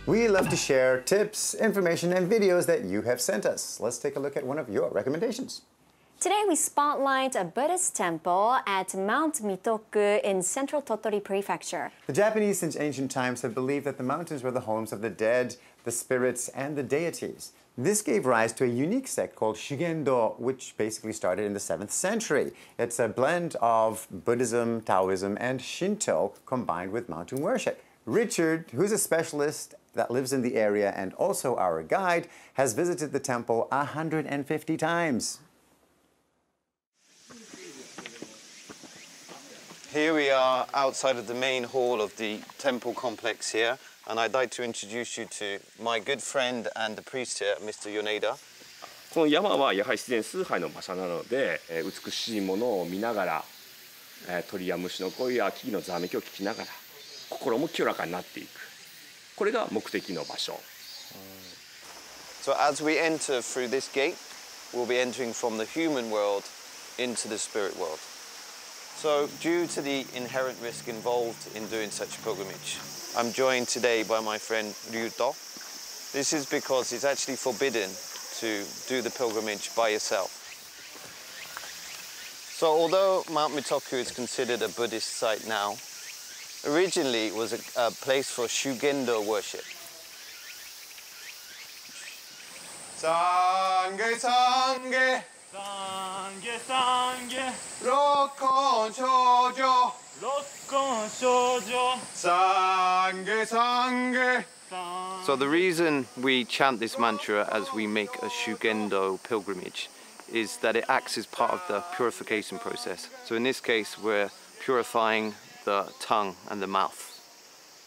We love to share tips, information, and videos that you have sent us. Let's take a look at one of your recommendations. Today we spotlight a Buddhist temple at Mount Mitoku in central Tottori Prefecture. The Japanese since ancient times have believed that the mountains were the homes of the dead, the spirits, and the deities. This gave rise to a unique sect called Shugendo, which basically started in the 7th century. It's a blend of Buddhism, Taoism, and Shinto combined with mountain worship. Richard, who's a specialist that lives in the area and also our guide, has visited the temple 150 times. Here we are outside of the main hall of the temple complex here, and I'd like to introduce you to my good friend and the priest here, Mr. Yoneda. この山はやはり自然崇拝の場所なので、美しいものを見ながら、鳥や虫の声や木々のざわめきを聞きながら、心も清らかになっていく。これが目的の場所。So as we enter through this gate, we'll be entering from the human world into the spirit world. So due to the inherent risk involved in doing such pilgrimage, I'm joined today by my friend Ryuto. This is because it's actually forbidden to do the pilgrimage by yourself. So although Mount Mitoku is considered a Buddhist site now, originally it was a place for Shugendo worship. Sangye Sangye Sangye Sangye Rokkon Shoujo Rokkon Shoujo Sangye Sangye. So the reason we chant this mantra as we make a Shugendo pilgrimage is that it acts as part of the purification process. So in this case we're purifying the tongue and the mouth.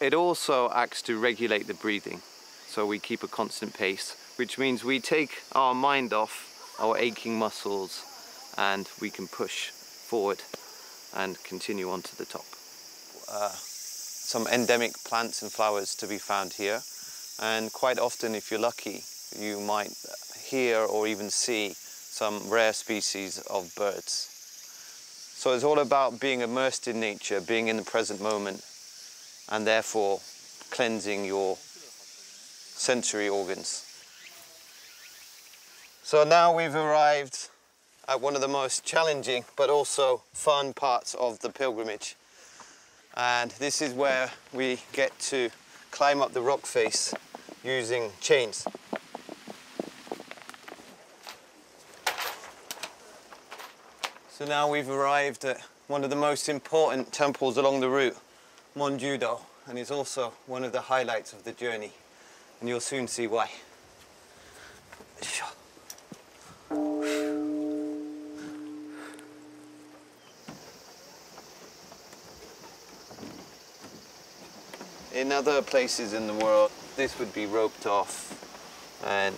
It also acts to regulate the breathing, so we keep a constant pace, which means we take our mind off our aching muscles and we can push forward and continue on to the top. Some endemic plants and flowers to be found here, and quite often, if you're lucky, you might hear or even see some rare species of birds. So it's all about being immersed in nature, being in the present moment, and therefore cleansing your sensory organs. So now we've arrived at one of the most challenging but also fun parts of the pilgrimage. And this is where we get to climb up the rock face using chains. So now we've arrived at one of the most important temples along the route, Monjudo, and it's also one of the highlights of the journey, and you'll soon see why. In other places in the world, this would be roped off and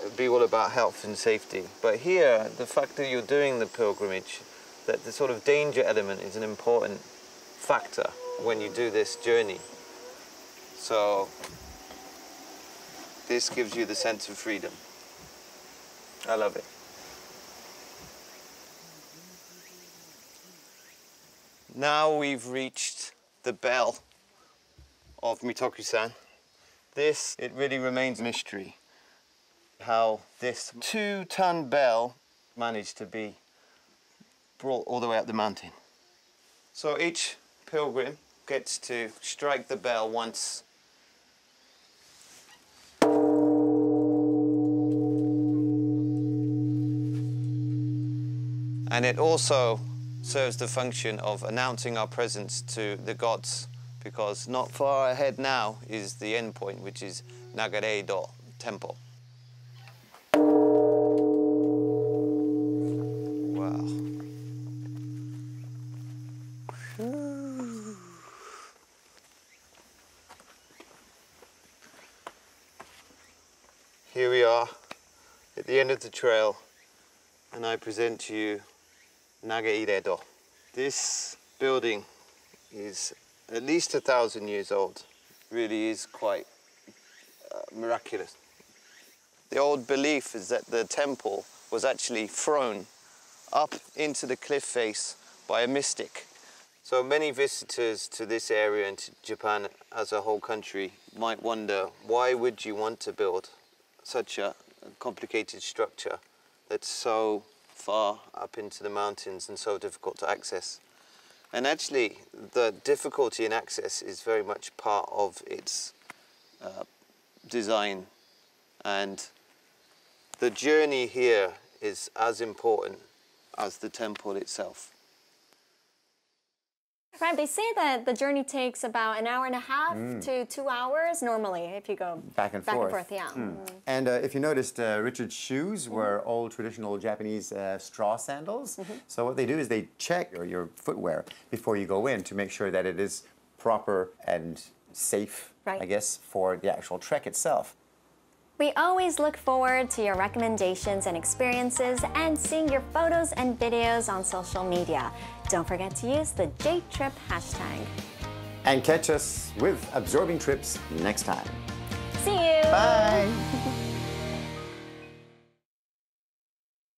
it'd be all about health and safety. But here, the fact that you're doing the pilgrimage, that the sort of danger element is an important factor when you do this journey. So this gives you the sense of freedom. I love it. Now we've reached the bell of Mitoku-san. This, it really remains a mystery how this 2-ton bell managed to be brought all the way up the mountain. So each pilgrim gets to strike the bell once. And it also serves the function of announcing our presence to the gods, because not far ahead now is the end point, which is Nagare-do temple. Wow. Whew. Here we are at the end of the trail, and I present to you Nagare-do. This building is at least 1,000 years old. Really is quite miraculous. The old belief is that the temple was actually thrown up into the cliff face by a mystic So many visitors to this area and to Japan as a whole country might wonder, why would you want to build such a complicated structure that's so far up into the mountains and so difficult to access? And actually, the difficulty in access is very much part of its design, and the journey here is as important as the temple itself. Right, they say that the journey takes about an hour and a half to 2 hours normally if you go Back and forth. yeah. And if you noticed, Richard's shoes were old traditional Japanese straw sandals. So what they do is they check your footwear before you go in to make sure that it is proper and safe, Right. I guess, for the actual trek itself. We always look forward to your recommendations and experiences and seeing your photos and videos on social media. Don't forget to use the JTrip hashtag. And catch us with Absorbing Trips next time. See you! Bye!